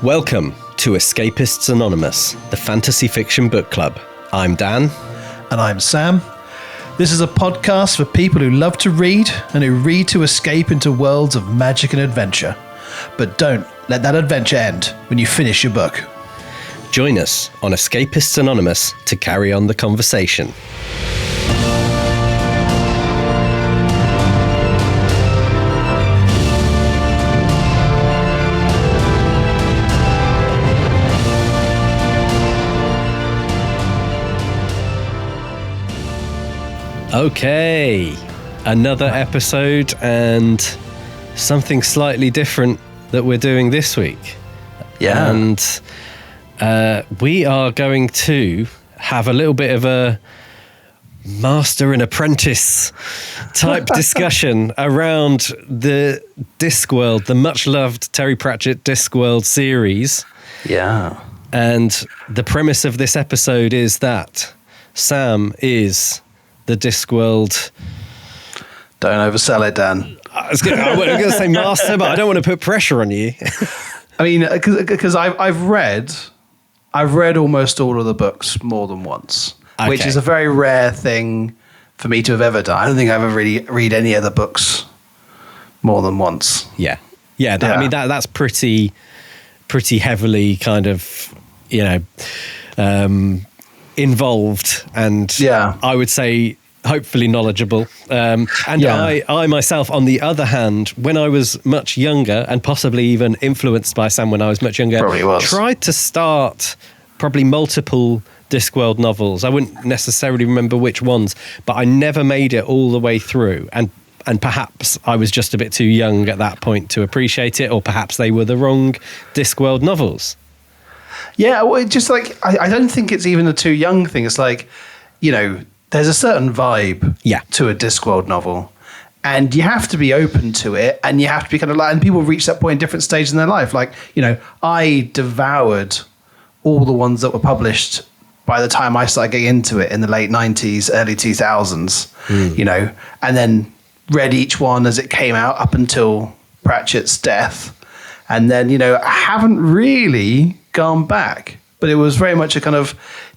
Welcome to Escapists Anonymous, the fantasy fiction book club. I'm Dan. And I'm Sam. This is a podcast for people who love to read and who read to escape into worlds of magic and adventure. But don't let that adventure end when you finish your book. Join us on Escapists Anonymous to carry on the conversation. Okay, another episode and something slightly different that we're doing this week. Yeah. And we are going to have a little bit of a master and apprentice type discussion around the Discworld, the much-loved Terry Pratchett Discworld series. Yeah. And the premise of this episode is that Sam is the Discworld. Don't oversell it, Dan. I was going to say master, but I don't want to put pressure on you. I mean, because I've read almost all of the books more than once, Okay. which is a very rare thing for me to have ever done. I don't think I've ever really read any other books more than once. Yeah. I mean, that's pretty heavily kind of, involved and I would say hopefully knowledgeable. I myself, on the other hand, when I was much younger and possibly even influenced by Sam when I was much younger, tried to start probably multiple Discworld novels. I wouldn't necessarily remember which ones, but I never made it all the way through. And perhaps I was just a bit too young at that point to appreciate it, or perhaps they were the wrong Discworld novels. Yeah, well, just like, I don't think it's even a too young thing. It's like, there's a certain vibe to a Discworld novel, and you have to be open to it, and you have to be kind of like, and people reach that point in different stages in their life. Like, I devoured all the ones that were published by the time I started getting into it in the late 90s, early 2000s, and then read each one as it came out up until Pratchett's death. And then, I haven't really gone back, but it was very much a kind of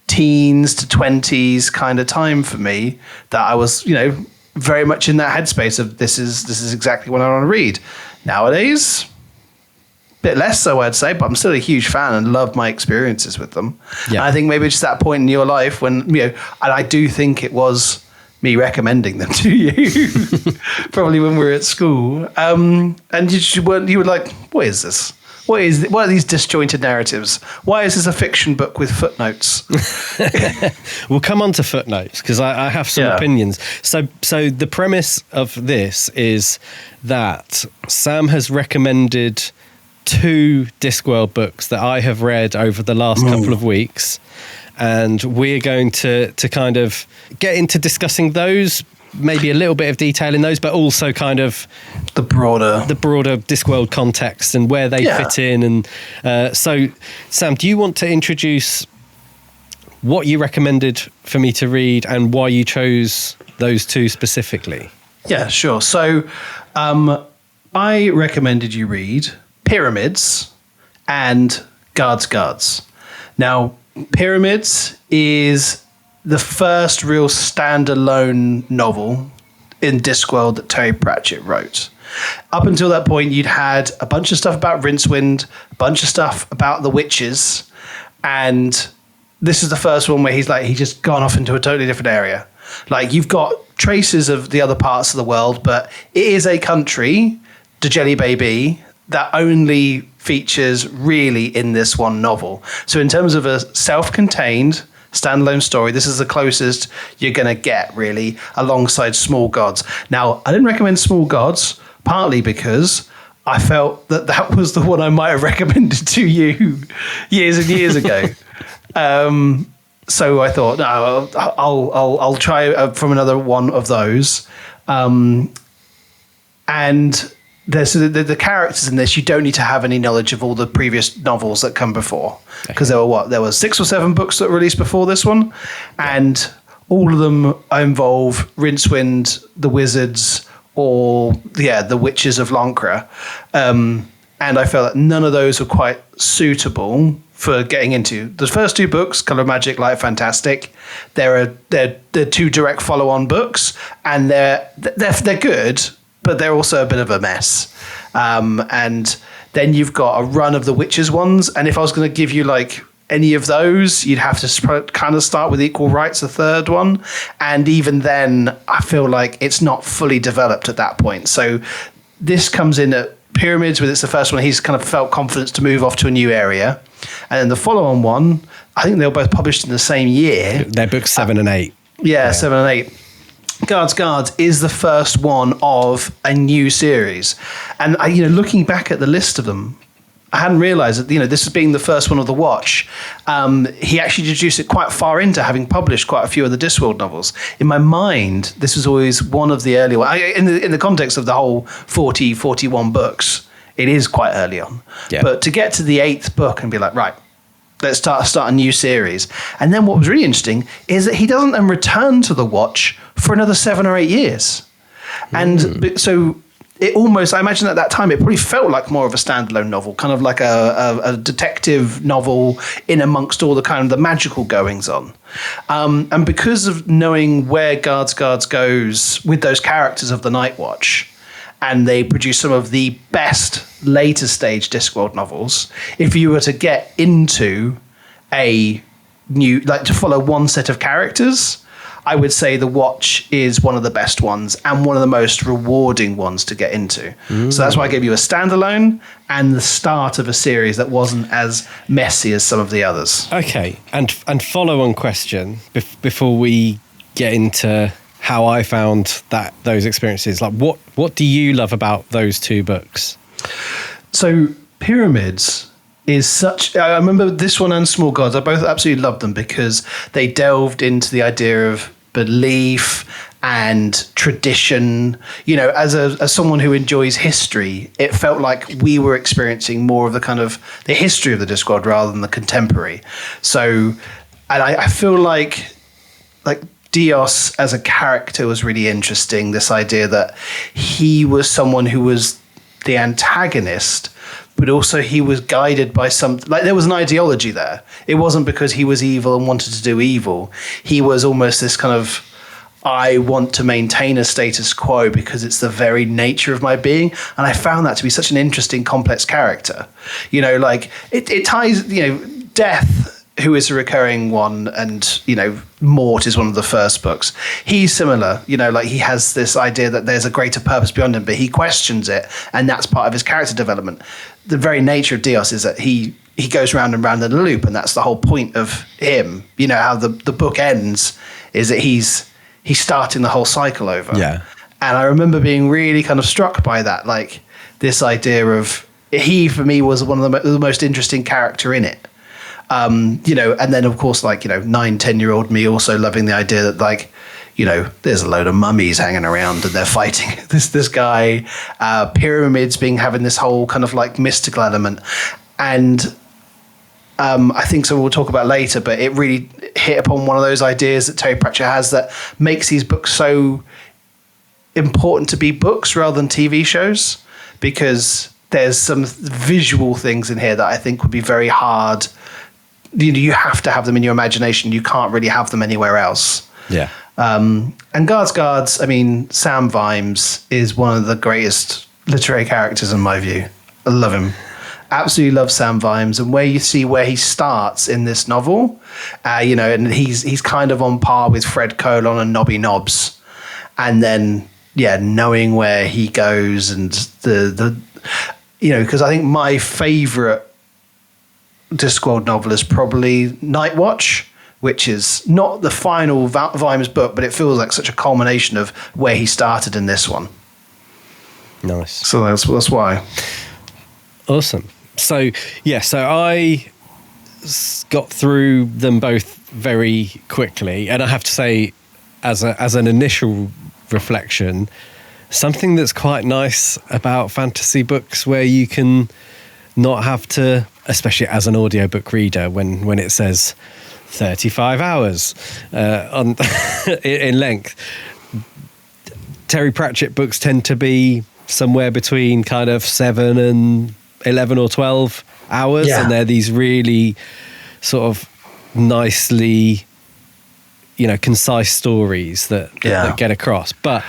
teens to 20s kind of time for me that I was, very much in that headspace of this is exactly what I want to read. Nowadays, a bit less so, I'd say, but I'm still a huge fan and love my experiences with them. Yeah. And I think maybe it's just that point in your life when, and I do think it was me recommending them to you, probably when we were at school. And you were like, what is this? What are these disjointed narratives? Why is this a fiction book with footnotes? We'll come on to footnotes because I have some opinions. So the premise of this is that Sam has recommended 2 Discworld books that I have read over the last couple of weeks. And we're going to kind of get into discussing those, maybe a little bit of detail in those, but also kind of the broader Discworld context and where they fit in. And so, Sam, do you want to introduce what you recommended for me to read and why you chose those 2 specifically? Yeah, sure. So I recommended you read Pyramids and Guards. Now, Pyramids is the first real standalone novel in Discworld that Terry Pratchett wrote. Up until that point, you'd had a bunch of stuff about Rincewind, a bunch of stuff about the witches, and this is the first one where he's just gone off into a totally different area. Like, you've got traces of the other parts of the world, but it is a country, Djeli Baby, that only features really in this one novel. So in terms of a self-contained standalone story, this is the closest you're going to get, really, alongside Small Gods. Now, I didn't recommend Small Gods, partly because I felt that was the one I might have recommended to you years and years ago. So I thought, no, I'll try from another one of those. And there's the characters in this, you don't need to have any knowledge of all the previous novels that come before, because there were 6 or 7 books that were released before this one, and all of them involve Rincewind, the wizards, or the witches of Lancre. and I felt that none of those were quite suitable for getting into. The first two books, Colour of Magic, Light of Fantastic, they're two direct follow-on books, and they're good, but they're also a bit of a mess. And then you've got a run of the Witches ones, and if I was going to give you like any of those, you'd have to kind of start with Equal Rights, the third one, and even then, I feel like it's not fully developed at that point. So this comes in at Pyramids, with it's the first one. He's kind of felt confidence to move off to a new area. And then the follow-on one, I think they were both published in the same year. They're books 7 and 8. Yeah, 7 and 8. Guards is the first one of a new series. And looking back at the list of them, I hadn't realised that, this as being the first one of the Watch, he actually introduced it quite far into having published quite a few of the Discworld novels. In my mind, this was always one of the early ones. In the context of the whole 40, 41 books, it is quite early on. Yeah. But to get to the 8th book and be like, right, let's start a new series. And then what was really interesting is that he doesn't then return to the Watch for another 7 or 8 years. And so it almost, I imagine at that time, it probably felt like more of a standalone novel, kind of like a detective novel in amongst all the kind of the magical goings on. And because of knowing where Guards goes with those characters of the Night Watch, and they produce some of the best later stage Discworld novels, if you were to get into a new, like to follow one set of characters, I would say The Watch is one of the best ones and one of the most rewarding ones to get into. So that's why I gave you a standalone and the start of a series that wasn't as messy as some of the others. Okay, and follow-on question before we get into how I found those experiences. Like, what do you love about those two books? So Pyramids is such... I remember this one and Small Gods. I both absolutely loved them because they delved into the idea of belief and tradition. As someone who enjoys history, it felt like we were experiencing more of the kind of the history of the Discworld rather than the contemporary. So, and I feel like Dios as a character was really interesting. This idea that he was someone who was the antagonist, but also he was guided by there was an ideology there. It wasn't because he was evil and wanted to do evil. He was almost this kind of, I want to maintain a status quo because it's the very nature of my being. And I found that to be such an interesting, complex character. It ties, Death, who is a recurring one, and Mort is one of the first books. He's similar, he has this idea that there's a greater purpose beyond him, but he questions it, and that's part of his character development. The very nature of Dios is that he goes round and round in a loop, and that's the whole point of him. How the book ends is that he's starting the whole cycle over. Yeah. And I remember being really kind of struck by that, like this idea of he, for me, was one of the most interesting character in it. And then of course, 9-10-year-old me also loving the idea that there's a load of mummies hanging around and they're fighting this guy, Pyramids having this whole kind of like mystical element. And I think so we'll talk about later, but it really hit upon one of those ideas that Terry Pratchett has that makes these books so important to be books rather than TV shows, because there's some visual things in here that I think would be very hard. You have to have them in your imagination. You can't really have them anywhere else. Yeah. And Guards, I mean, Sam Vimes is one of the greatest literary characters in my view. I love him. Absolutely love Sam Vimes. And where he starts in this novel, and he's kind of on par with Fred Colon and Nobby Nobbs. And then, knowing where he goes and because I think my favorite Discworld novel is probably Night Watch, which is not the final Vimes book, but it feels like such a culmination of where he started in this one. Nice. So that's why. Awesome. So I got through them both very quickly, and I have to say, as an initial reflection, something that's quite nice about fantasy books where you can not have to, especially as an audiobook reader, when it says 35 hours in length. Terry Pratchett books tend to be somewhere between kind of 7 and 11 or 12 hours, and they're these really sort of nicely, concise stories that get across. But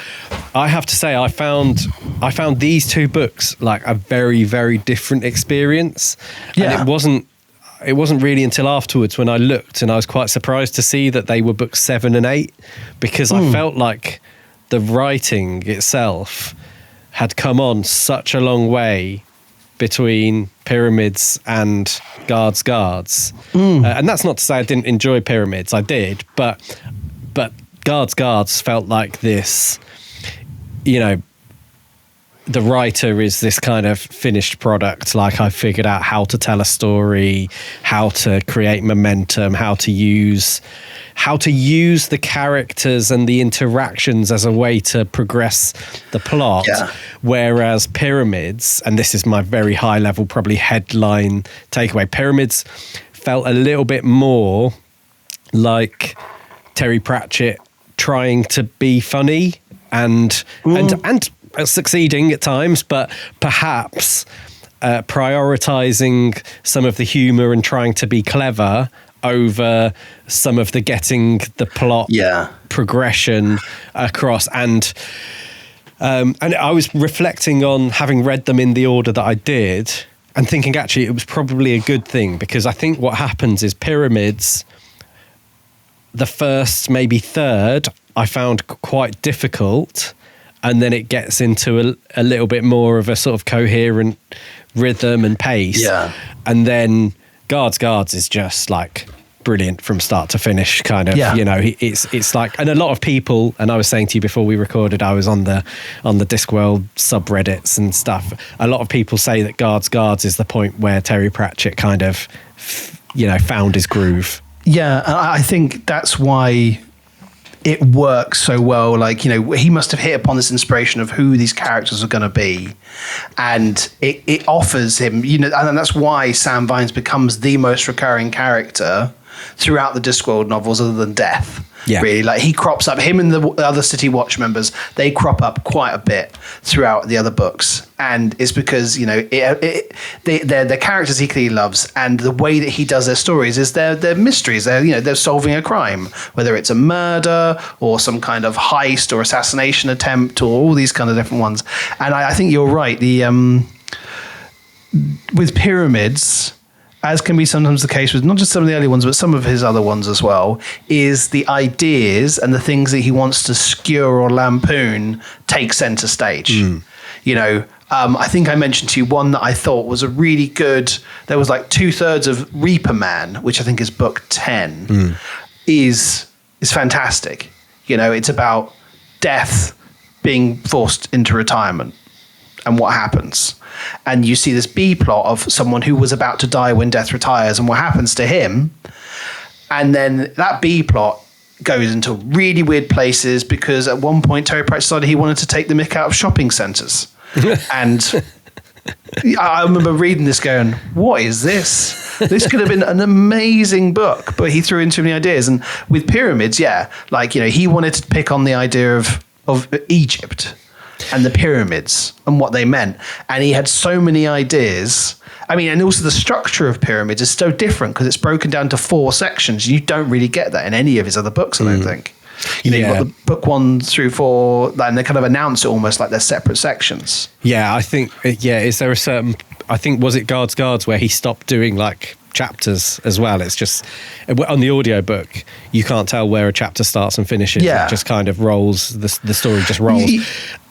I have to say, I found these two books like a very, very different experience. And it wasn't really until afterwards when I looked, and I was quite surprised to see that they were books 7 and 8, because I felt like the writing itself had come on such a long way between Pyramids and Guards. And that's not to say I didn't enjoy Pyramids. I did, but Guards felt like this, the writer is this kind of finished product. Like, I figured out how to tell a story, how to create momentum, how to use the characters and the interactions as a way to progress the plot. Whereas Pyramids, and this is my very high level, probably headline takeaway, Pyramids felt a little bit more like Terry Pratchett trying to be funny and succeeding at times, but perhaps prioritizing some of the humor and trying to be clever over some of the getting the plot progression across. And I was reflecting on having read them in the order that I did and thinking actually it was probably a good thing, because I think what happens is Pyramids, the first, maybe third, I found quite difficult. And then it gets into a little bit more of a sort of coherent rhythm and pace. And then Guards is just like brilliant from start to finish, kind of. It's like, and a lot of people, and I was saying to you before we recorded, I was on the Discworld subreddits and stuff. A lot of people say that Guards is the point where Terry Pratchett kind of, found his groove. Yeah, I think that's why it works so well. Like, he must have hit upon this inspiration of who these characters are going to be. And it offers him, and that's why Sam Vines becomes the most recurring character throughout the Discworld novels, other than Death. Really, like, he crops up, him and the other City Watch members, they crop up quite a bit throughout the other books. And it's because, they're the characters he clearly loves, and the way that he does their stories is they're mysteries. They're solving a crime, whether it's a murder or some kind of heist or assassination attempt or all these kind of different ones. And I think you're right. With Pyramids, as can be sometimes the case with not just some of the early ones, but some of his other ones as well, is the ideas and the things that he wants to skewer or lampoon take center stage. I think I mentioned to you one that I thought was a really good, there was like 2/3 of Reaper Man, which I think is book 10, is fantastic. It's about death being forced into retirement and what happens. And you see this B plot of someone who was about to die when Death retires and what happens to him. And then that B plot goes into really weird places, because at one point Terry Pratchett decided he wanted to take the mick out of shopping centres. And I remember reading this going, what is this? This could have been an amazing book, but he threw in too many ideas. And with Pyramids, he wanted to pick on the idea of Egypt and the pyramids and what they meant. And he had so many ideas. I mean, and also the structure of Pyramids is so different because it's broken down to 4 sections. You don't really get that in any of his other books, I don't think. You've got the book 1 through 4, and they kind of announce it almost like they're separate sections. Yeah, I think, is there a certain, I think, was it Guards where he stopped doing like chapters as well? It's just, on the audiobook, you can't tell where a chapter starts and finishes. It just kind of rolls, the story just rolls.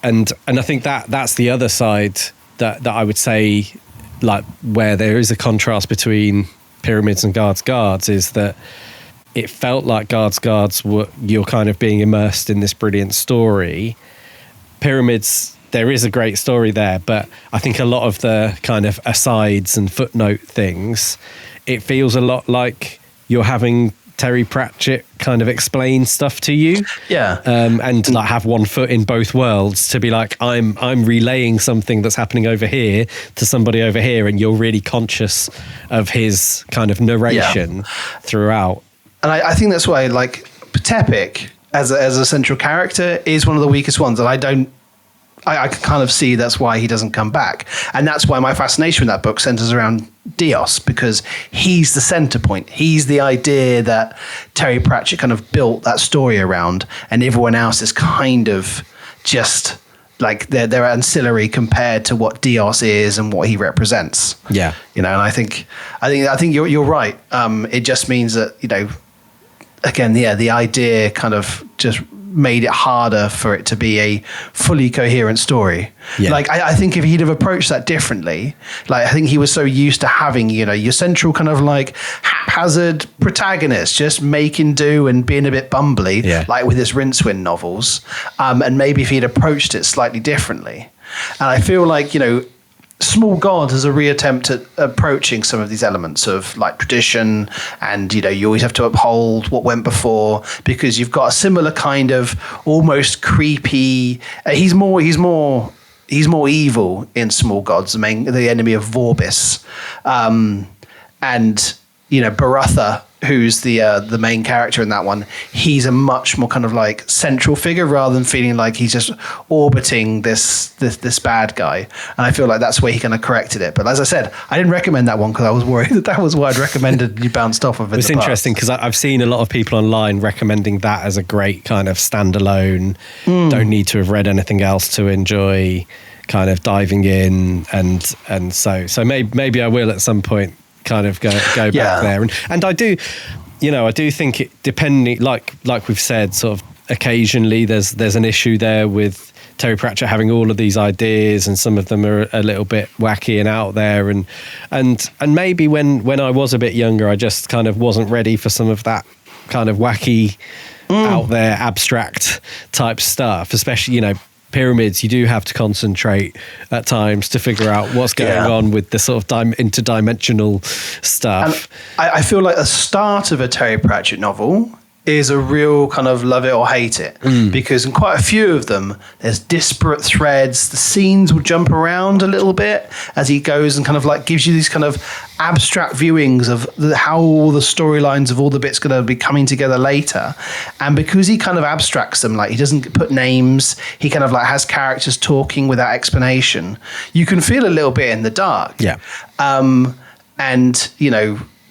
And I think that's the other side that I would say, like, where there is a contrast between Pyramids and Guards is that it felt like Guards were, you're kind of being immersed in this brilliant story. Pyramids, there is a great story there, but I think a lot of the kind of asides and footnote things, it feels a lot like you're having Terry Pratchett kind of explain stuff to you. And like have one foot in both worlds, to be like, I'm relaying something that's happening over here to somebody over here, and you're really conscious of his kind of narration throughout. And I think that's why, like, Tepic as a central character is one of the weakest ones, and I don't I can kind of see that's why he doesn't come back. And that's why my fascination with that book centers around Dios, because he's the center point. He's the idea that Terry Pratchett kind of built that story around, and everyone else is kind of just like they're ancillary compared to what Dios is and what he represents. Yeah. And I think you're right. It just means that, again, the idea kind of just made it harder for it to be a fully coherent story. Yeah. Like, I think if he'd have approached that differently, like, I think he was so used to having, your central kind of like haphazard protagonist just making do and being a bit bumbly, like with his Rincewind novels. And maybe if he'd approached it slightly differently. And I feel like, Small God is a reattempt at approaching some of these elements of like tradition, and you always have to uphold what went before, because you've got a similar kind of almost creepy. He's more evil in Small Gods, the enemy of Vorbis, and Barutha, who's the main character in that one. He's a much more kind of like central figure rather than feeling like he's just orbiting this bad guy. And I feel like that's where he kind of corrected it. But as I said, I didn't recommend that one because I was worried that was what I'd recommended you bounced off of. It's interesting because I've seen a lot of people online recommending that as a great kind of standalone. Don't need to have read anything else to enjoy kind of diving in, and so maybe I will at some point kind of go back there, and I do think it, depending, like we've said, sort of occasionally there's an issue there with Terry Pratchett having all of these ideas, and some of them are a little bit wacky and out there, and maybe when I was a bit younger, I just kind of wasn't ready for some of that kind of wacky out there abstract type stuff, especially pyramids. You do have to concentrate at times to figure out what's going on with the sort of interdimensional stuff. And I feel like the start of a Terry Pratchett novel is a real kind of love it or hate it, because in quite a few of them there's disparate threads. The scenes will jump around a little bit as he goes and kind of like gives you these kind of abstract viewings of how all the storylines of all the bits going to be coming together later. And because he kind of abstracts them, like he doesn't put names, he kind of like has characters talking without explanation, you can feel a little bit in the dark. And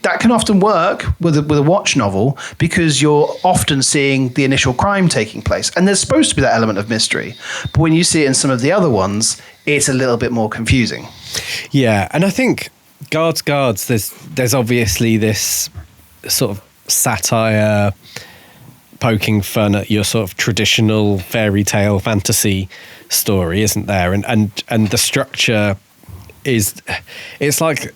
that can often work with a watch novel, because you're often seeing the initial crime taking place, and there's supposed to be that element of mystery. But when you see it in some of the other ones, it's a little bit more confusing. Yeah, and I think Guards, there's obviously this sort of satire poking fun at your sort of traditional fairy tale fantasy story, isn't there? And the structure it's like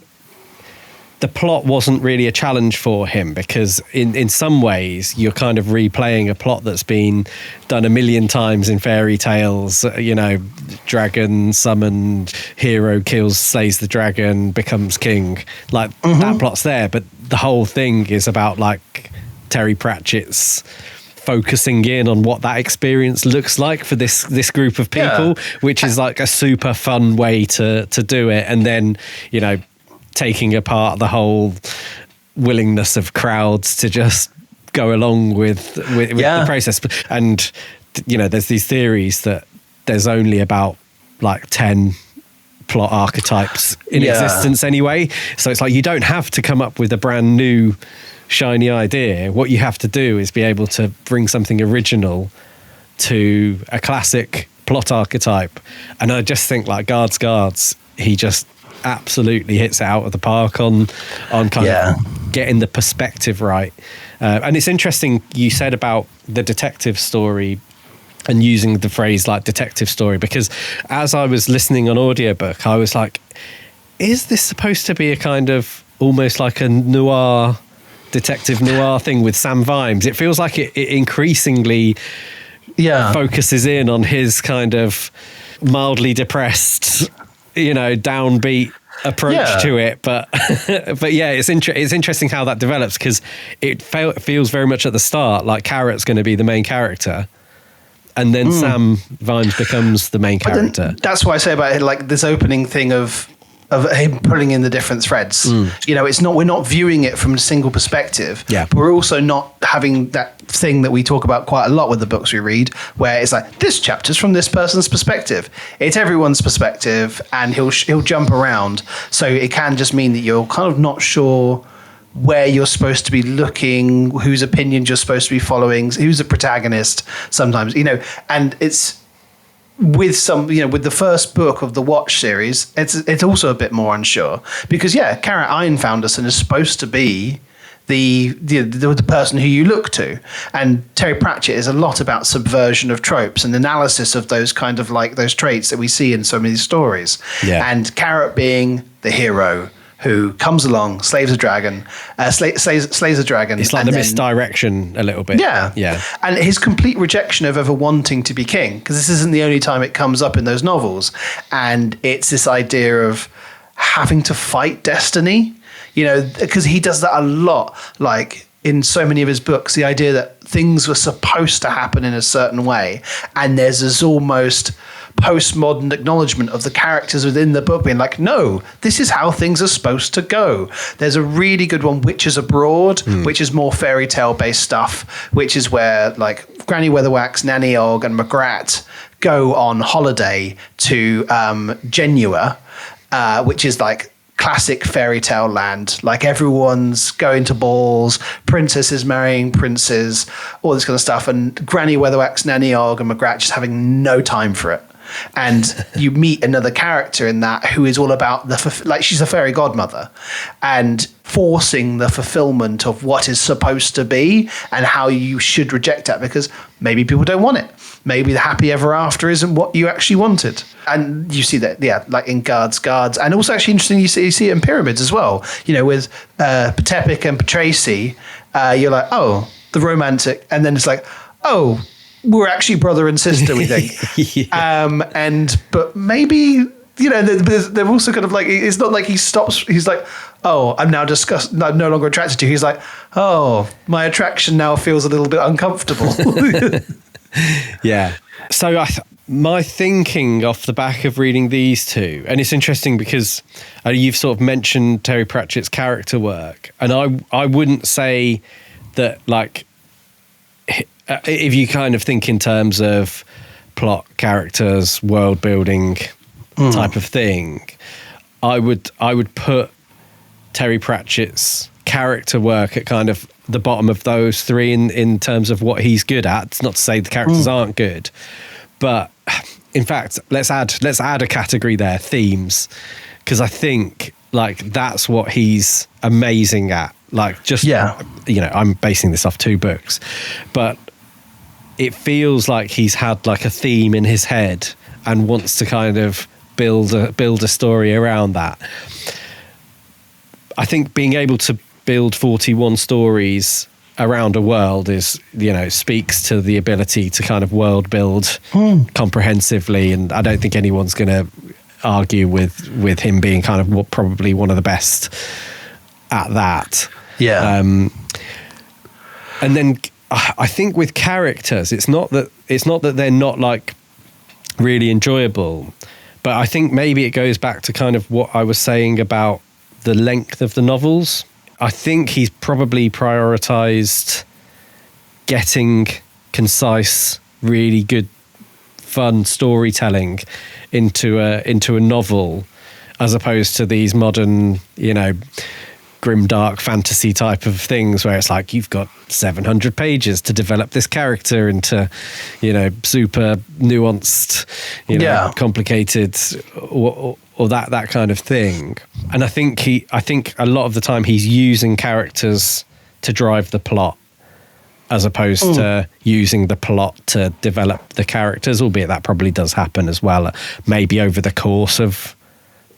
the plot wasn't really a challenge for him, because in some ways you're kind of replaying a plot that's been done a million times in fairy tales. Dragon summoned, hero slays the dragon, becomes king. Like that plot's there, but the whole thing is about like Terry Pratchett's focusing in on what that experience looks like for this group of people, which is like a super fun way to do it. And then, taking apart the whole willingness of crowds to just go along with the process. And, there's these theories that there's only about like 10 plot archetypes in existence anyway. So it's like, you don't have to come up with a brand new shiny idea. What you have to do is be able to bring something original to a classic plot archetype. And I just think like Guards, he just absolutely hits it out of the park on kind of getting the perspective right. And it's interesting you said about the detective story and using the phrase like detective story, because as I was listening on audiobook, I was like, is this supposed to be a kind of almost like a detective noir thing with Sam Vimes? It feels like it increasingly focuses in on his kind of mildly depressed, downbeat approach to it, but it's interesting how that develops, because it feels very much at the start like Carrot's going to be the main character, and then Sam Vimes becomes the main character. That's what I say about it, like this opening thing of of him pulling in the different threads. You know, we're not viewing it from a single perspective. Yeah. But we're also not having that thing that we talk about quite a lot with the books we read, where it's like, this chapter's from this person's perspective. It's everyone's perspective, and he'll jump around. So it can just mean that you're kind of not sure where you're supposed to be looking, whose opinions you're supposed to be following, who's the protagonist sometimes, you know. And it's with some, you know, with the first book of the Watch series, it's also a bit more unsure, because Kara Ironfounderson is supposed to be the person who you look to, and Terry Pratchett is a lot about subversion of tropes and analysis of those kind of like those traits that we see in so many stories. And Carrot being the hero who comes along, slays a dragon. It's like the misdirection a little bit. Yeah. And his complete rejection of ever wanting to be king, because this isn't the only time it comes up in those novels. And it's this idea of having to fight destiny, you know, because he does that a lot. Like in so many of his books, the idea that things were supposed to happen in a certain way. And there's this almost postmodern acknowledgement of the characters within the book being like, no, this is how things are supposed to go. There's a really good one, Witches Abroad, which is more fairy tale based stuff, which is where like Granny Weatherwax, Nanny Og and McGrath go on holiday to Genua, which is like classic fairy tale land. Like everyone's going to balls, princesses marrying princes, all this kind of stuff, and Granny Weatherwax, Nanny Og and McGrath just having no time for it. And you meet another character in that who is all about she's a fairy godmother and forcing the fulfillment of what is supposed to be and how you should reject that, because maybe people don't want it. Maybe the happy ever after isn't what you actually wanted. And you see that, like in Guards. And also actually interesting, you see it in Pyramids as well. You know, with Patepik and Patracy, you're like, oh, the romantic. And then it's like, oh, we're actually brother and sister, we think. But maybe, you know, they're also kind of like, it's not like he stops. He's like, oh, I'm now no longer attracted to you. He's like, oh, my attraction now feels a little bit uncomfortable. Yeah. So my thinking off the back of reading these two, and it's interesting because you've sort of mentioned Terry Pratchett's character work, and I wouldn't say that, like, if you kind of think in terms of plot, characters, world building type of thing, I would put Terry Pratchett's character work at kind of the bottom of those three in terms of what he's good at. It's not to say the characters aren't good, but in fact, let's add a category there, themes, because I think like that's what he's amazing at. Like just, you know, I'm basing this off 2 books, but it feels like he's had like a theme in his head and wants to kind of build a story around that. I think being able to build 41 stories around a world is, you know, speaks to the ability to kind of world build comprehensively, and I don't think anyone's going to argue with him being kind of probably one of the best at that. And then I think with characters, it's not that they're not like really enjoyable, but I think maybe it goes back to kind of what I was saying about the length of the novels. I think he's probably prioritized getting concise, really good, fun storytelling into a novel, as opposed to these modern, you know, grimdark fantasy type of things where it's like you've got 700 pages to develop this character into, you know, super nuanced, you know, complicated or that kind of thing. And I think a lot of the time he's using characters to drive the plot as opposed to using the plot to develop the characters, albeit that probably does happen as well, maybe over the course of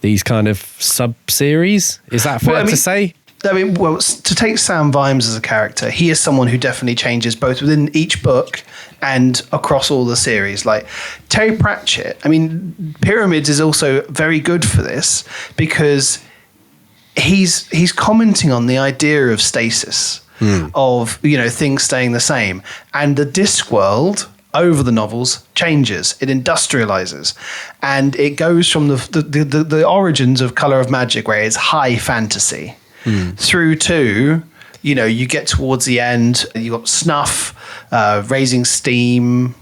these kind of sub-series. Is that fair to say? I mean, well, to take Sam Vimes as a character, he is someone who definitely changes both within each book and across all the series. Like Terry Pratchett, I mean, Pyramids is also very good for this because he's commenting on the idea of stasis, of, you know, things staying the same. And the Discworld over the novels changes. It industrializes, and it goes from the origins of Colour of Magic, where it's high fantasy, through to, you get towards the end, you got Snuff, Raising Steam,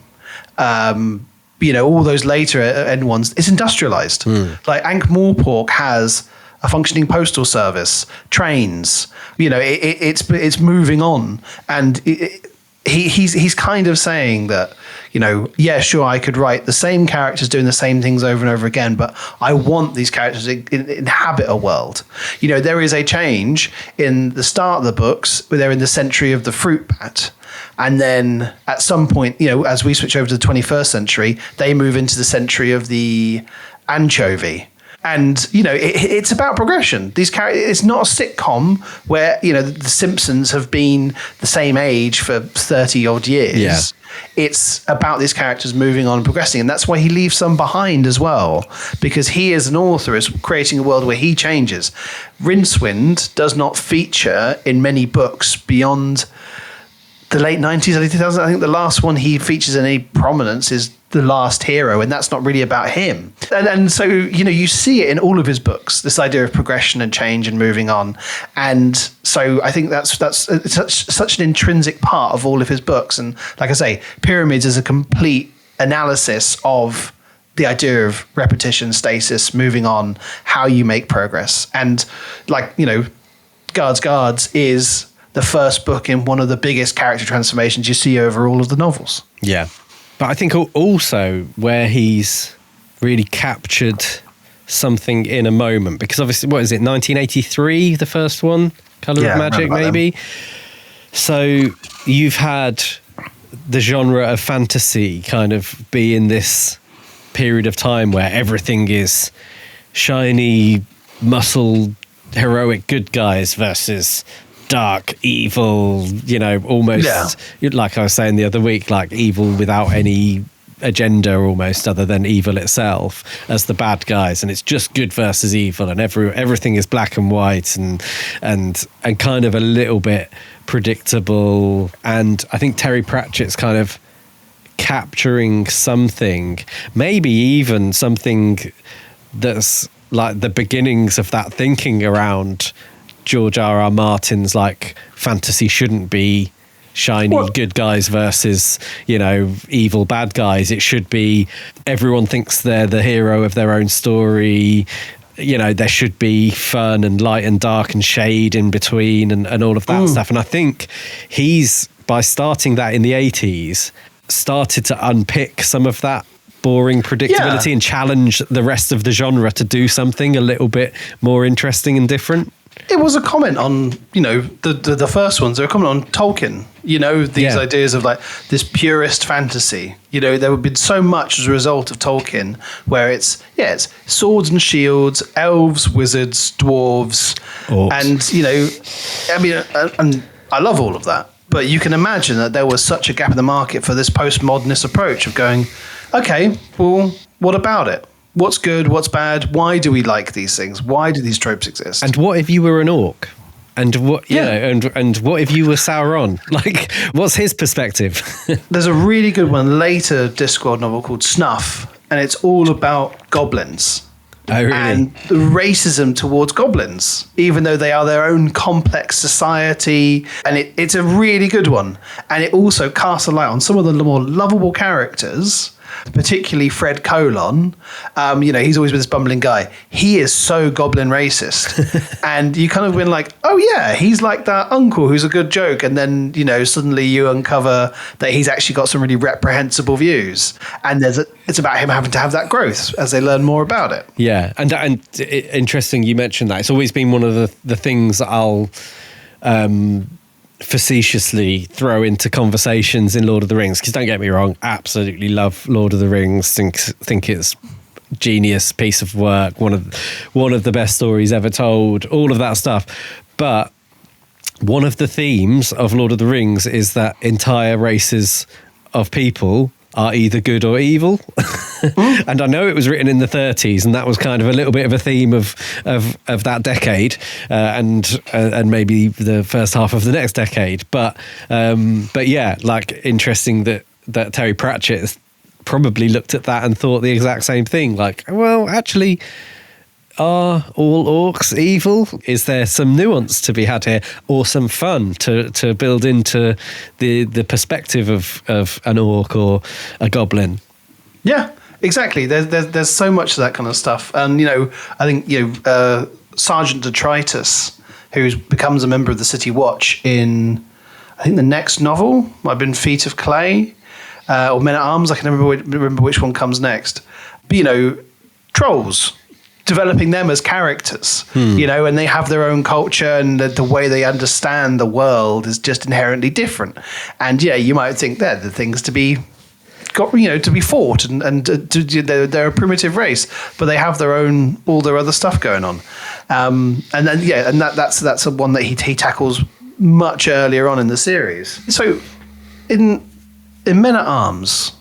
all those later end ones. It's industrialized. Like Ankh-Morpork has a functioning postal service, trains. It's moving on, and he's kind of saying that, yeah, sure, I could write the same characters doing the same things over and over again, but I want these characters to inhabit a world. There is a change in the start of the books where they're in the century of the fruit bat. And then at some point, as we switch over to the 21st century, they move into the century of the anchovy. And, it's about progression. These characters, it's not a sitcom where, the Simpsons have been the same age for 30 odd years. Yeah. It's about these characters moving on and progressing. And that's why he leaves some behind as well, because he as an author is creating a world where he changes. Rincewind does not feature in many books beyond the late 90s, early 2000s. I think the last one he features in any prominence is The Last Hero, and that's not really about him. And so, you see it in all of his books, this idea of progression and change and moving on. And so I think that's such an intrinsic part of all of his books. And like I say, Pyramids is a complete analysis of the idea of repetition, stasis, moving on, how you make progress. And Guards is the first book in one of the biggest character transformations you see over all of the novels. Yeah. But I think also where he's really captured something in a moment, because obviously, 1983, the first one? Colour of Magic, maybe? Them. So you've had the genre of fantasy kind of be in this period of time where everything is shiny, muscled, heroic good guys versus dark, evil, almost like I was saying the other week, like evil without any agenda almost other than evil itself as the bad guys, and it's just good versus evil, and everything is black and white and kind of a little bit predictable. And I think Terry Pratchett's kind of capturing something, maybe even something that's like the beginnings of that thinking around George R.R. Martin's like fantasy shouldn't be shiny good guys versus evil bad guys. It should be everyone thinks they're the hero of their own story. There should be fun and light and dark and shade in between and all of that stuff. And I think he's, by starting that in the 80s, started to unpick some of that boring predictability and challenge the rest of the genre to do something a little bit more interesting and different. It was a comment on, the first ones. They were a comment on Tolkien, these ideas of like this purist fantasy. There would be so much as a result of Tolkien where it's swords and shields, elves, wizards, dwarves. Orcs. And, and I love all of that. But you can imagine that there was such a gap in the market for this postmodernist approach of going, okay, well, what about it? What's good? What's bad? Why do we like these things? Why do these tropes exist? And what if you were an orc? And what and what if you were Sauron? Like, what's his perspective? There's a really good one, later Discworld novel called Snuff, and it's all about goblins. Oh, really? And the racism towards goblins, even though they are their own complex society. And it's a really good one. And it also casts a light on some of the more lovable characters, particularly Fred Colon. He's always been this bumbling guy. He is so goblin racist. And you kind of been like, oh yeah, he's like that uncle who's a good joke. And then, suddenly you uncover that he's actually got some really reprehensible views. And it's about him having to have that growth as they learn more about it. Yeah. And interesting you mentioned that. It's always been one of the things that I'll facetiously throw into conversations in Lord of the Rings, because don't get me wrong, absolutely love Lord of the Rings, think it's genius piece of work, one of the best stories ever told, all of that stuff. But one of the themes of Lord of the Rings is that entire races of people are either good or evil. And I know it was written in the 30s, and that was kind of a little bit of a theme of that decade, and maybe the first half of the next decade. But yeah, like interesting that that Terry Pratchett has probably looked at that and thought the exact same thing. Like, well, actually, are all orcs evil? Is there some nuance to be had here, or some fun to build into the perspective of an orc or a goblin? Yeah, exactly. There's so much of that kind of stuff, and I think Sergeant Detritus, who becomes a member of the City Watch in, I think the next novel might have been Feet of Clay, or Men at Arms. I can never remember which one comes next. But trolls, developing them as characters, and they have their own culture, and the way they understand the world is just inherently different. And you might think they're the things to be to be fought, and they're a primitive race, but they have all their other stuff going on. And that's a one that he tackles much earlier on in the series. So in Men at Arms,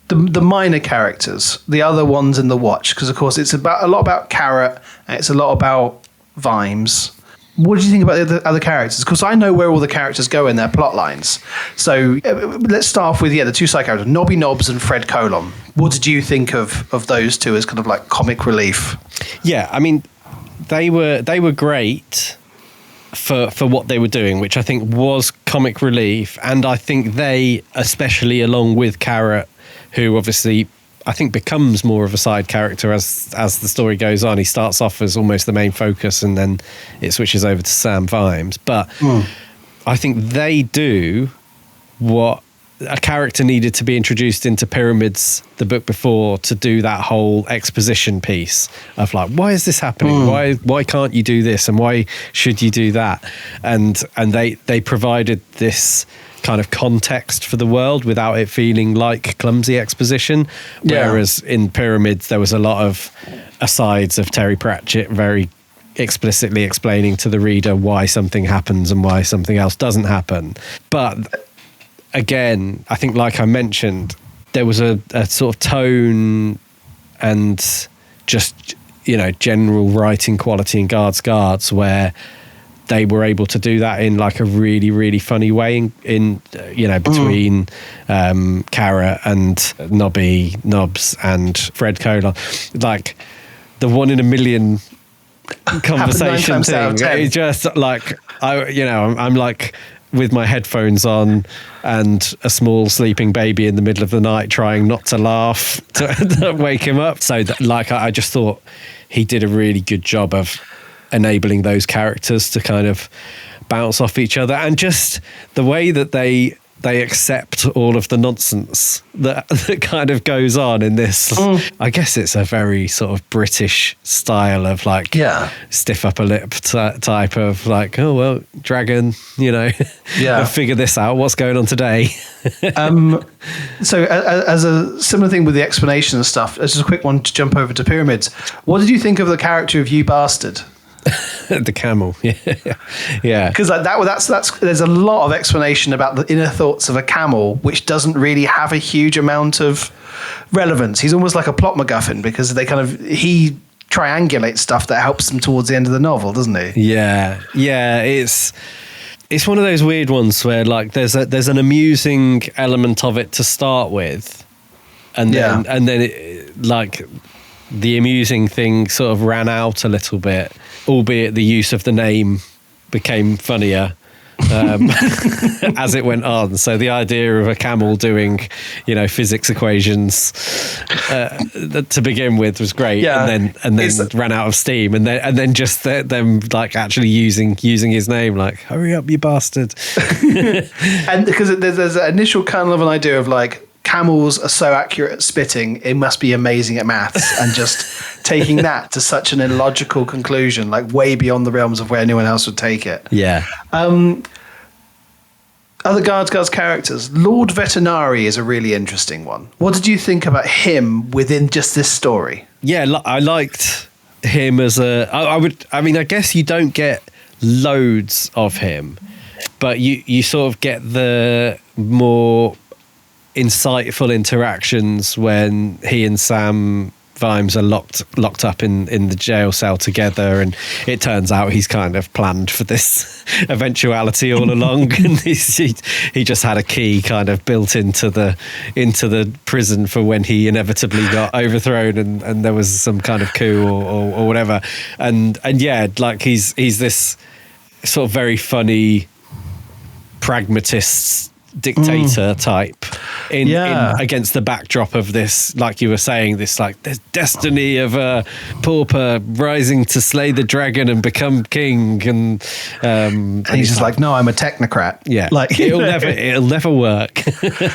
the minor characters, the other ones in the Watch, because of course it's a lot about Carrot, and it's a lot about Vimes. What did you think about the other characters? Because I know where all the characters go in their plot lines. So let's start off with the two side characters, Nobby Nobbs and Fred Colon. What did you think of those two as kind of like comic relief? Yeah, I mean, they were great for what they were doing, which I think was comic relief, and I think they, especially along with Carrot, who obviously I think becomes more of a side character as the story goes on. He starts off as almost the main focus, and then it switches over to Sam Vimes. But I think they do what a character needed to be introduced into Pyramids, the book before, to do that whole exposition piece of like, why is this happening? Why can't you do this? And why should you do that? And they provided this kind of context for the world without it feeling like clumsy exposition. Whereas in Pyramids, there was a lot of asides of Terry Pratchett very explicitly explaining to the reader why something happens and why something else doesn't happen. But again, I think, like I mentioned, there was a sort of tone and just, general writing quality in Guards where they were able to do that in like a really, really funny way in between Carrot and Nobby Nobbs and Fred Colon. Like the one in a million conversation thing. It's just like, I'm like with my headphones on and a small sleeping baby in the middle of the night trying not to laugh to wake him up. So I just thought he did a really good job of enabling those characters to kind of bounce off each other, and just the way that they accept all of the nonsense that kind of goes on in this. I guess it's a very sort of British style of like stiff upper lip type of like, oh well, dragon, figure this out, what's going on today. So as a similar thing with the explanation and stuff, as just a quick one to jump over to Pyramids, what did you think of the character of You Bastard? The camel, yeah. Because like that's there's a lot of explanation about the inner thoughts of a camel, which doesn't really have a huge amount of relevance. He's almost like a plot MacGuffin because he triangulates stuff that helps them towards the end of the novel, doesn't he? Yeah. It's one of those weird ones where like there's an amusing element of it to start with, and then it, like the amusing thing sort of ran out a little bit, albeit the use of the name became funnier as it went on. So the idea of a camel doing, physics equations to begin with was great, and then ran out of steam, and then just them like actually using his name, like hurry up, you bastard. And because there's an initial kernel of an idea of like, camels are so accurate at spitting, it must be amazing at maths, and just taking that to such an illogical conclusion, like way beyond the realms of where anyone else would take it. Yeah. Other Guards characters, Lord Vetinari is a really interesting one. What did you think about him within just this story? Yeah, I liked him as I guess you don't get loads of him, but you sort of get the more insightful interactions when he and Sam Vimes are locked up in the jail cell together, and it turns out he's kind of planned for this eventuality all along, and he just had a key kind of built into the prison for when he inevitably got overthrown, and there was some kind of coup or whatever, and yeah, like he's this sort of very funny pragmatist dictator type in against the backdrop of this, like you were saying, this like this destiny of a pauper rising to slay the dragon and become king, and he's just like, no, I'm a technocrat. Yeah, like it'll never work.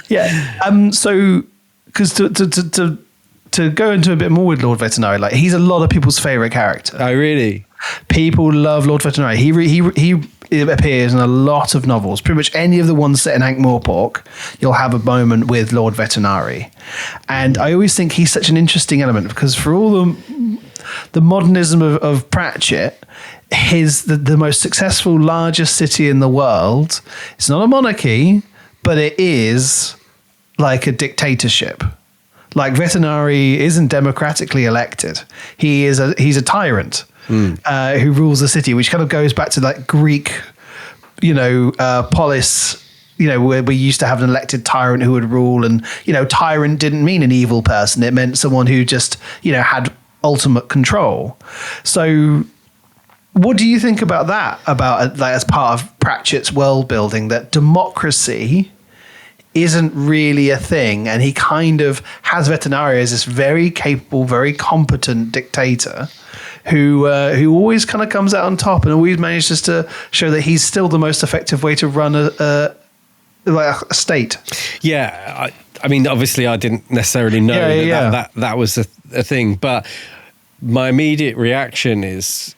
Yeah. So because to go into a bit more with Lord Vetinari, like he's a lot of people's favorite character. Oh, really? People love Lord Vetinari. He appears in a lot of novels. Pretty much any of the ones set in Ankh-Morpork, you'll have a moment with Lord Vetinari. And I always think he's such an interesting element, because for all the modernism of Pratchett, the most successful, largest city in the world, it's not a monarchy, but it is like a dictatorship. Like Vetinari isn't democratically elected. He's a tyrant. Who rules the city, which kind of goes back to like Greek, polis, where we used to have an elected tyrant who would rule, and tyrant didn't mean an evil person; it meant someone who just had ultimate control. So, what do you think about that? About like, as part of Pratchett's world building, that democracy isn't really a thing, and he kind of has Vetinari as this very capable, very competent dictator who always kind of comes out on top, and always manages to show that he's still the most effective way to run a state. Yeah, I mean, obviously, I didn't necessarily know that was a thing, but my immediate reaction is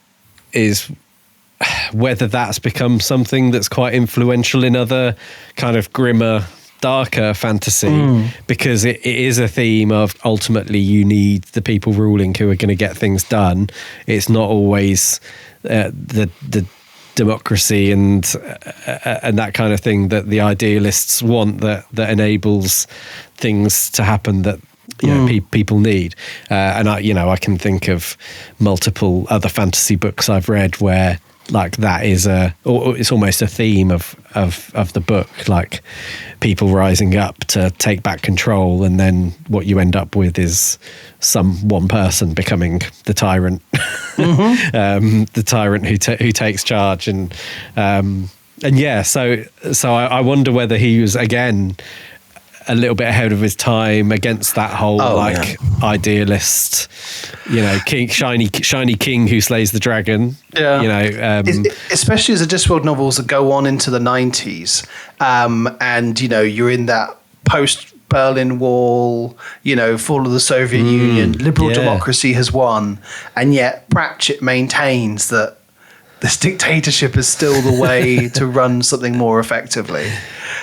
whether that's become something that's quite influential in other kind of grimmer, darker fantasy, because it is a theme of ultimately you need the people ruling who are going to get things done. It's not always the democracy and that kind of thing that the idealists want, that enables things to happen that people need. And I can think of multiple other fantasy books I've read where like that is it's almost a theme of the book, like people rising up to take back control, and then what you end up with is one person becoming the tyrant, the tyrant who takes charge, and yeah. So I wonder whether he was again a little bit ahead of his time against that whole idealist, king, shiny king who slays the dragon. Yeah, especially as the Discworld novels that go on into the 90s, and you're in that post Berlin Wall, fall of the Soviet Union, liberal democracy has won, and yet Pratchett maintains that this dictatorship is still the way to run something more effectively.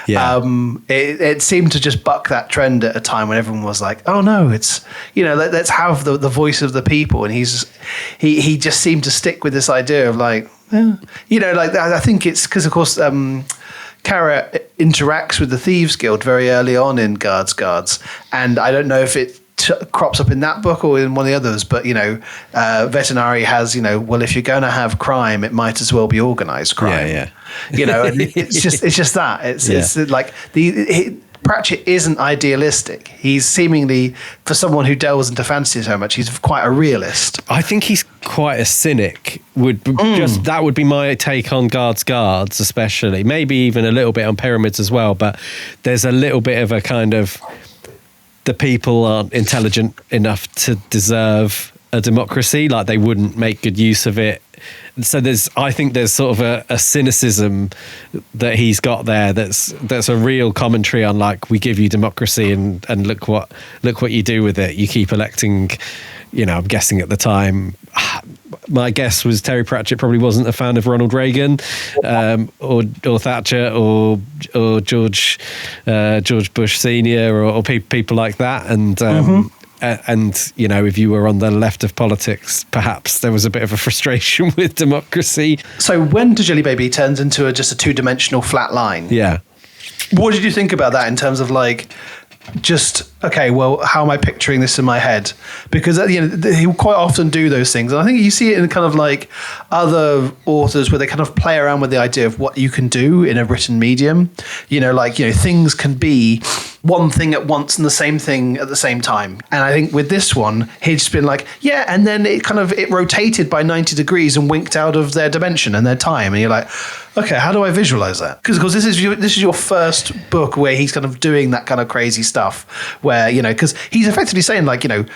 Yeah. It seemed to just buck that trend at a time when everyone was like, oh no, it's, let's have the voice of the people. And he just seemed to stick with this idea of like, I think it's because, of course, Kara interacts with the Thieves Guild very early on in Guards. And I don't know if it crops up in that book or in one of the others, but Vetinari has, well, if you're going to have crime, it might as well be organized crime. And it's just that it's like Pratchett isn't idealistic. He's seemingly, for someone who delves into fantasy so much, he's quite a realist. I think he's quite a cynic. That would be my take on Guards, especially, maybe even a little bit on Pyramids as well. But there's a little bit of a kind of, the people aren't intelligent enough to deserve a democracy, like they wouldn't make good use of it. So I think there's sort of a cynicism that he's got there that's a real commentary on, like, we give you democracy and look what you do with it. You keep electing, I'm guessing at the time, my guess was Terry Pratchett probably wasn't a fan of Ronald Reagan, or Thatcher, or George Bush Senior, or people like that, and if you were on the left of politics, perhaps there was a bit of a frustration with democracy. So when Jelly Baby turns into just a two-dimensional flat line, yeah, what did you think about that in terms of like just, okay, well, how am I picturing this in my head? Because he will quite often do those things. And I think you see it in kind of like other authors where they kind of play around with the idea of what you can do in a written medium. Things can be one thing at once and the same thing at the same time. And I think with this one, he'd just been like, yeah, and then it rotated by 90 degrees and winked out of their dimension and their time. And you're like, okay, how do I visualize that? Because this is your first book where he's kind of doing that kind of crazy stuff where, because he's effectively saying like, the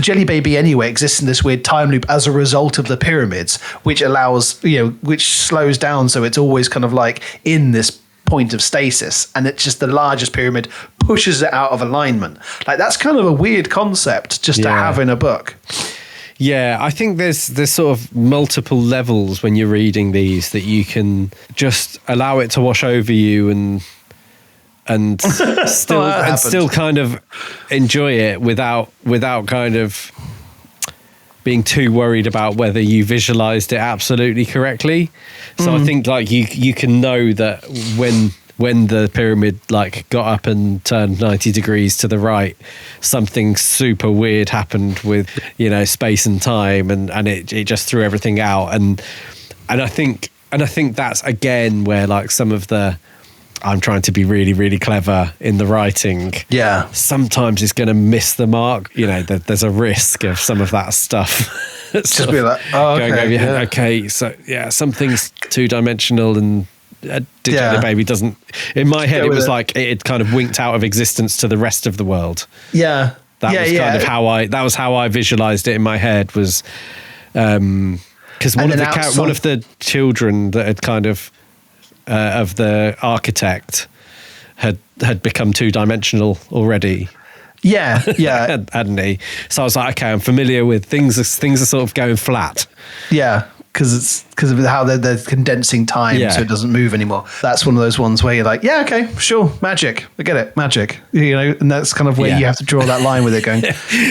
Jelly Baby anyway exists in this weird time loop as a result of the pyramids, which allows, which slows down. So it's always kind of like in this point of stasis, and it's just the largest pyramid pushes it out of alignment. Like that's kind of a weird concept just to have in a book. Yeah, I think there's sort of multiple levels when you're reading these that you can just allow it to wash over you and still kind of enjoy it without kind of being too worried about whether you visualized it absolutely correctly. So I think like you can know that when the pyramid like got up and turned 90 degrees to the right, something super weird happened with, space and time and it just threw everything out. And I think that's again where like some of the, I'm trying to be really, really clever in the writing. Yeah. Sometimes it's going to miss the mark. There's a risk of some of that stuff. Just be like, oh, okay. Going over your head. Okay, so yeah, something's two-dimensional and Jelly Baby doesn't. In my head, it was like it had kind of winked out of existence to the rest of the world. Yeah. That was kind of how I visualized it in my head was because one of the children that had kind of the architect had become two-dimensional already. Yeah. Hadn't he? So I was like, okay, I'm familiar with things are sort of going flat. Yeah, because of how they're condensing time so it doesn't move anymore. That's one of those ones where you're like, yeah, okay, sure, magic. I get it, magic. And that's kind of where you have to draw that line with it going,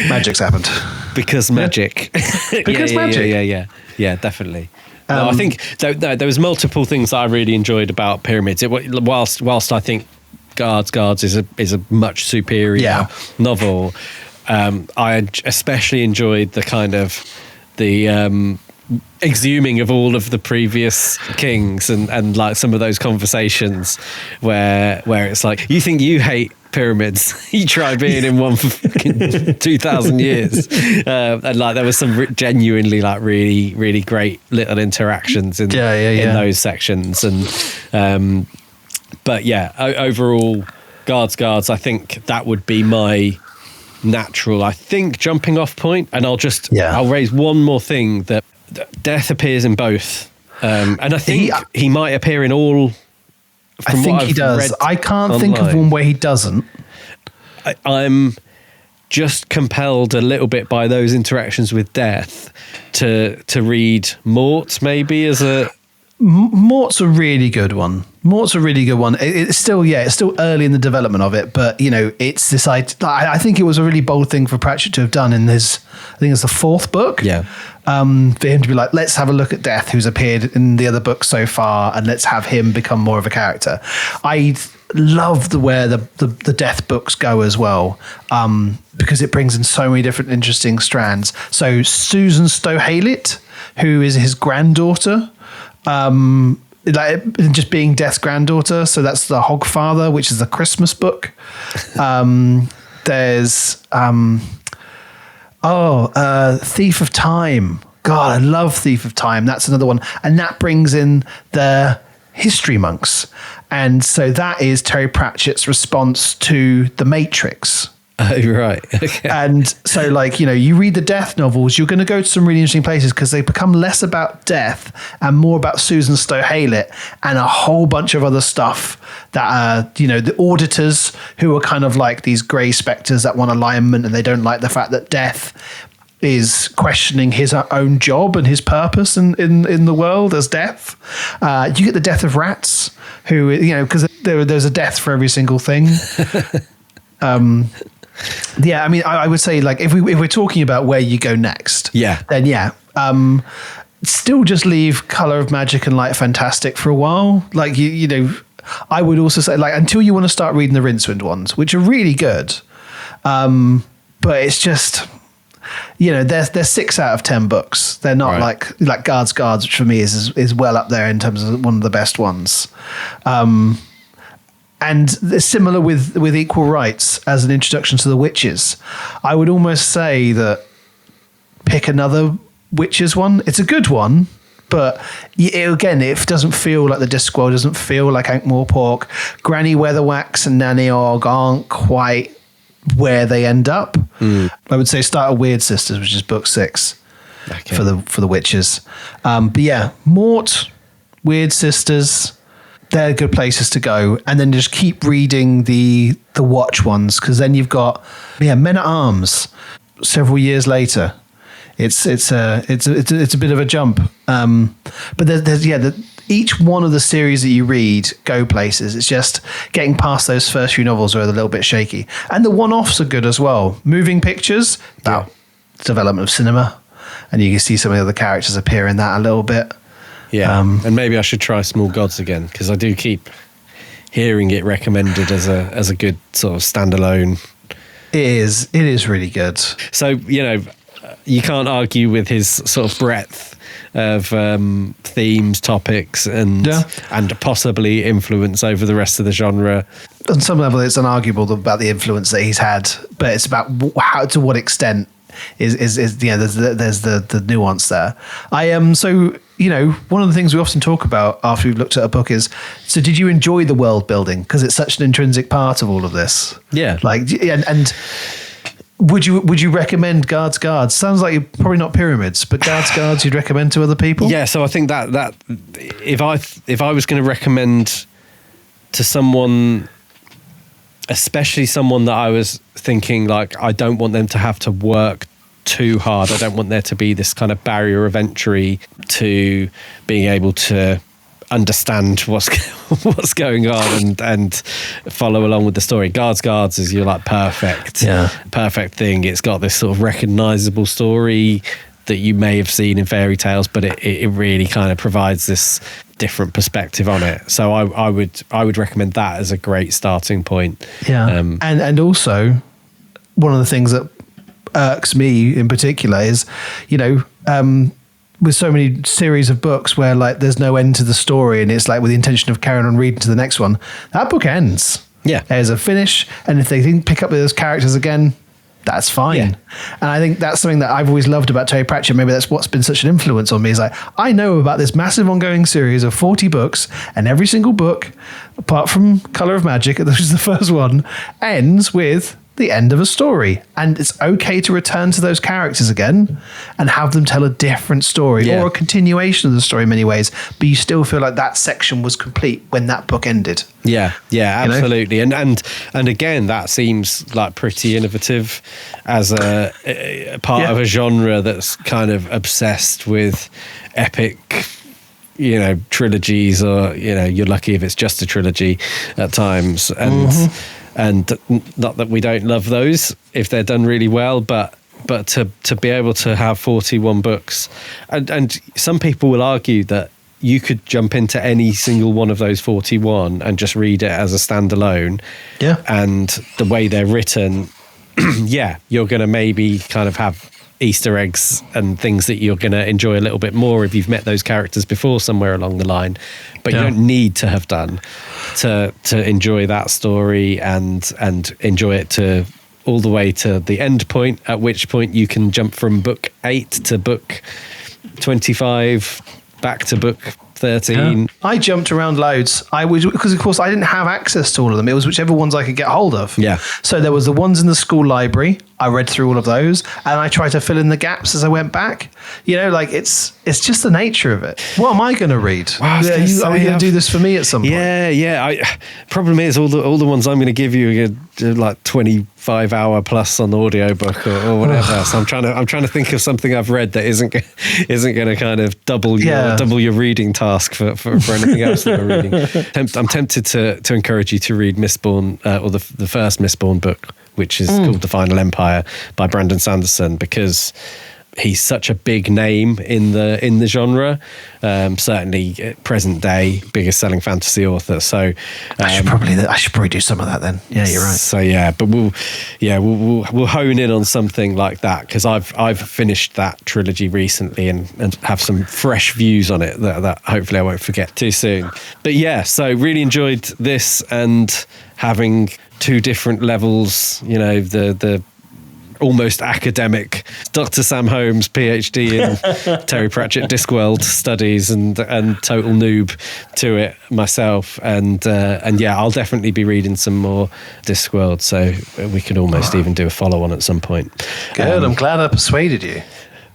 magic's happened. Because magic. Because magic. Yeah, definitely. No, I think there was multiple things that I really enjoyed about Pyramids. Whilst I think Guards is a much superior novel, I especially enjoyed the kind of the exhuming of all of the previous kings and like some of those conversations where it's like, you think you hate pyramids, you try being in one for 2,000 years, and like there was some genuinely like really, really great little interactions in those sections. And but yeah, overall guards, I think that would be my natural, I think, jumping off point. And I'll raise one more thing, that Death appears in both, and I think he might appear in all. I think he does. I can't think of one where he doesn't. I'm just compelled a little bit by those interactions with Death to read Mort maybe as a... Mort's a really good one. It's still early in the development of it, but it's this idea. I think it was a really bold thing for Pratchett to have done in his, I think it's the fourth book. Yeah. For him to be like, let's have a look at Death, who's appeared in the other books so far, and let's have him become more of a character. I love where the Death books go as well, because it brings in so many different interesting strands. So Susan Stow-Haylett, who is his granddaughter, like just being Death's granddaughter. So that's the Hogfather, which is the Christmas book. There's Thief of Time. God, I love Thief of Time. That's another one. And that brings in the history monks. And so that is Terry Pratchett's response to The Matrix. Oh, right. Okay. And so, like, you read the Death novels, you're going to go to some really interesting places because they become less about Death and more about Susan Stow-Haylett and a whole bunch of other stuff that are, the auditors who are kind of like these grey spectres that want alignment, and they don't like the fact that Death is questioning his own job and his purpose in the world as Death. You get the Death of Rats, who, because there's a death for every single thing. Yeah, I mean, I would say, like, if we're talking about where you go next, then still just leave Colour of Magic and Light Fantastic for a while. Like, I would also say, like, until you want to start reading the Rincewind ones, which are really good, but it's just, you know, they're 6 out of 10 books. They're not like Guards, which for me is well up there in terms of one of the best ones. And similar with Equal Rights as an introduction to the Witches. I would almost say that pick another Witches one. It's a good one, but it doesn't feel like the Discworld, doesn't feel like Ankh-Morpork. Granny Weatherwax and Nanny Og aren't quite where they end up. I would say start a Weird Sisters, which is book 6 for the Witches. But yeah, Mort, Weird Sisters, they're good places to go, and then just keep reading the Watch ones, because then you've got Men at Arms. Several years later, it's a bit of a jump, but there's each one of the series that you read go places. It's just getting past those first few novels are a little bit shaky, and the one-offs are good as well. Moving Pictures, about development of cinema, and you can see some of the other characters appear in that a little bit. Yeah, and maybe I should try Small Gods again, because I do keep hearing it recommended as a good sort of standalone. It is really good. So, you know, you can't argue with his sort of breadth of themes, topics, and possibly influence over the rest of the genre. On some level, it's unarguable about the influence that he's had, but it's about how, to what extent is there's the nuance there. So, you know, one of the things we often talk about after we've looked at a book is, so did you enjoy the world building? Because it's such an intrinsic part of all of this. Yeah. Like, and would you recommend Guards? Sounds like you're probably not Pyramids, but Guards you'd recommend to other people? Yeah. So I think that if I was going to recommend to someone, especially someone that I was thinking, like, I don't want them to have to work too hard. I don't want there to be this kind of barrier of entry to being able to understand what's going on and follow along with the story. Guards is your like perfect thing. It's got this sort of recognizable story that you may have seen in fairy tales, but it really kind of provides this different perspective on it. So I would recommend that as a great starting point. Yeah, and also one of the things that irks me in particular is, you know, with so many series of books where like there's no end to the story, and it's like with the intention of carrying on reading to the next one, that book ends. Yeah, there's a finish, and if they didn't pick up those characters again, that's fine. Yeah. And I think that's something that I've always loved about Terry Pratchett. Maybe that's what's been such an influence on me, is like, I know about this massive ongoing series of 40 books, and every single book, apart from Colour of Magic, which is the first one, ends with the end of a story, and it's okay to return to those characters again and have them tell a different story or a continuation of the story in many ways, but you still feel like that section was complete when that book ended. Yeah, absolutely. You know? And again, that seems like pretty innovative as a part of a genre that's kind of obsessed with epic, you know, trilogies, or, you know, you're lucky if it's just a trilogy at times. And not that we don't love those if they're done really well, but to be able to have 41 books, and some people will argue that you could jump into any single one of those 41 and just read it as a standalone. Yeah. And the way they're written, you're going to maybe kind of have Easter eggs and things that you're going to enjoy a little bit more if you've met those characters before somewhere along the line, but you don't need to have done to enjoy that story and enjoy it to all the way to the end point, at which point you can jump from book 8 to book 25 back to book 13. Yeah. I jumped around loads. Because of course I didn't have access to all of them. It was whichever ones I could get hold of. Yeah. So there was the ones in the school library. I read through all of those, and I tried to fill in the gaps as I went back. You know, like it's just the nature of it. What am I going to read? Are you going to do this for me at some point? Yeah. Problem is, all the ones I'm going to give you are like 25-hour plus on the audiobook or whatever. So I'm trying to think of something I've read that isn't going to kind of double your reading task for anything else that we're reading. I'm tempted to encourage you to read Mistborn, or the first Mistborn book, which is called The Final Empire by Brandon Sanderson, because he's such a big name in the genre. Certainly present day biggest selling fantasy author. So I should probably do some of that then. Yeah, you're right. So yeah, but we'll hone in on something like that, because I've finished that trilogy recently and have some fresh views on it that hopefully I won't forget too soon. But yeah, so really enjoyed this, and having two different levels, the almost academic Dr. Sam Holmes PhD in Terry Pratchett Discworld studies and total noob to it myself, and yeah, I'll definitely be reading some more Discworld, so we could almost even do a follow-on at some point. Good, I'm glad I persuaded you.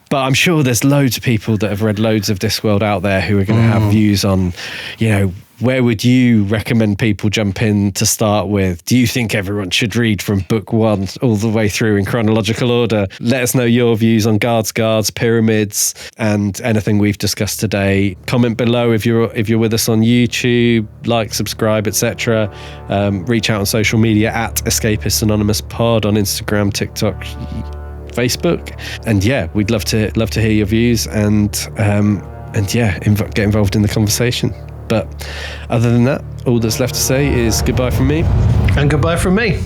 But I'm sure there's loads of people that have read loads of Discworld out there who are going to have views on, where would you recommend people jump in to start with? Do you think everyone should read from book 1 all the way through in chronological order? Let us know your views on guards, pyramids, and anything we've discussed today. Comment below if you're with us on YouTube, like, subscribe, etc. Reach out on social media at Escapists Anonymous Pod on Instagram, TikTok, Facebook, and yeah, we'd love to hear your views and yeah, get involved in the conversation. But other than that, all that's left to say is goodbye from me. And goodbye from me.